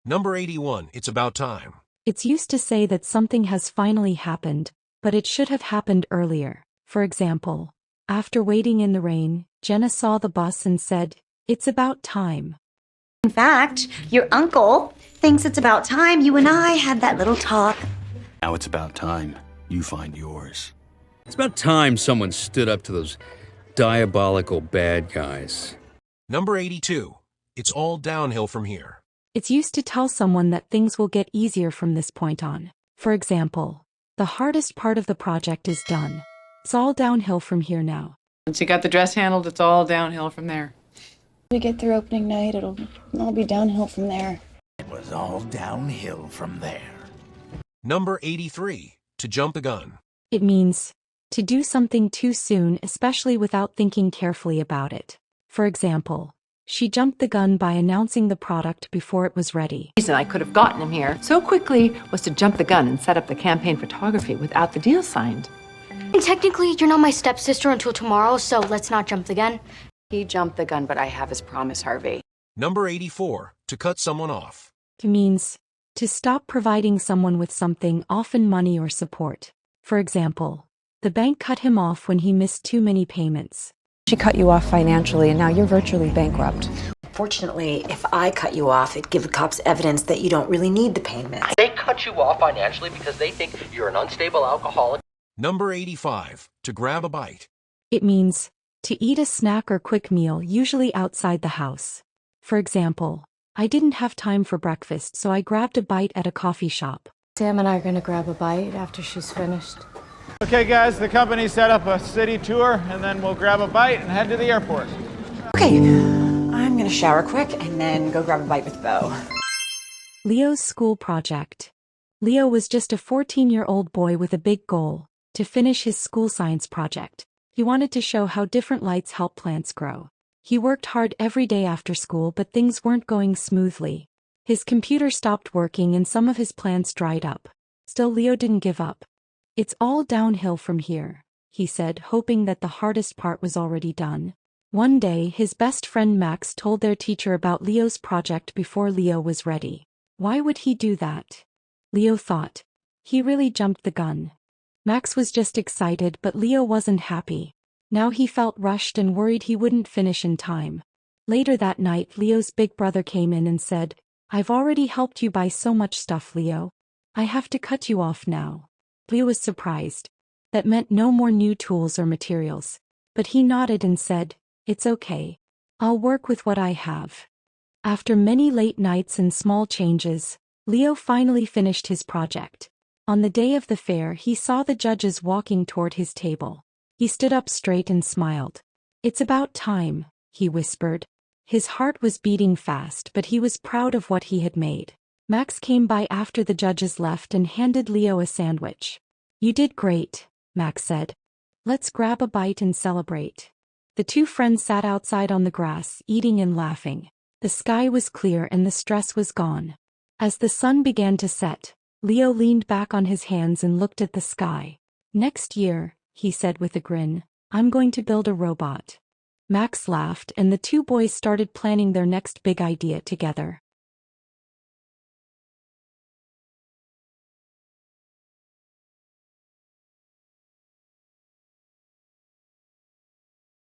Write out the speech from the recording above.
Number 81. It's about time. It's used to say that something has finally happened, but it should have happened earlier. For example, after waiting in the rain, Jenna saw the bus and said, "It's about time." In fact, your uncle thinks it's about time you and I had that little talk. Now it's about time you find yours. It's about time someone stood up to those diabolical bad guys. Number 82. It's all downhill from here. It's used to tell someone that things will get easier from this point on. For example, the hardest part of the project is done. It's all downhill from here now. Once you got the dress handled, it's all downhill from there. We get through opening night, it'll all be downhill from there. It was all downhill from there. Number 83. To jump the gun. It means to do something too soon, especially without thinking carefully about it. For example, she jumped the gun by announcing the product before it was ready. The reason I could have gotten him here so quickly was to jump the gun and set up the campaign photography without the deal signed. And technically, you're not my stepsister until tomorrow, so let's not jump the gun. He jumped the gun, but I have his promise, Harvey. Number 84. To cut someone off. It means to stop providing someone with something, often money or support. For example, the bank cut him off when he missed too many payments. She cut you off financially and now you're virtually bankrupt. Fortunately, if I cut you off, it gives the cops evidence that you don't really need the payment. They cut you off financially because they think you're an unstable alcoholic. Number 85. To grab a bite. It means to eat a snack or quick meal, usually outside the house. For example, I didn't have time for breakfast, so I grabbed a bite at a coffee shop. Sam and I are gonna grab a bite after she's finished. Okay guys, the company set up a city tour and then we'll grab a bite and head to the airport. Okay, I'm gonna shower quick and then go grab a bite with Bo. Leo's school project. Leo was just a 14-year-old boy with a big goal, to finish his school science project. He wanted to show how different lights help plants grow. He worked hard every day after school, but things weren't going smoothly. His computer stopped working and some of his plants dried up. Still, Leo didn't give up. "It's all downhill from here," he said, hoping that the hardest part was already done. One day, his best friend Max told their teacher about Leo's project before Leo was ready. Why would he do that? Leo thought. He really jumped the gun. Max was just excited, but Leo wasn't happy. Now he felt rushed and worried he wouldn't finish in time. Later that night, Leo's big brother came in and said, "I've already helped you buy so much stuff, Leo. I have to cut you off now." Leo was surprised. That meant no more new tools or materials. But he nodded and said, "It's okay. I'll work with what I have." After many late nights and small changes, Leo finally finished his project. On the day of the fair, he saw the judges walking toward his table. He stood up straight and smiled. "It's about time," he whispered. His heart was beating fast, but he was proud of what he had made. Max came by after the judges left and handed Leo a sandwich. "You did great," Max said. "Let's grab a bite and celebrate." The two friends sat outside on the grass, eating and laughing. The sky was clear and the stress was gone. As the sun began to set, Leo leaned back on his hands and looked at the sky. "Next year," he said with a grin, "I'm going to build a robot." Max laughed and the two boys started planning their next big idea together.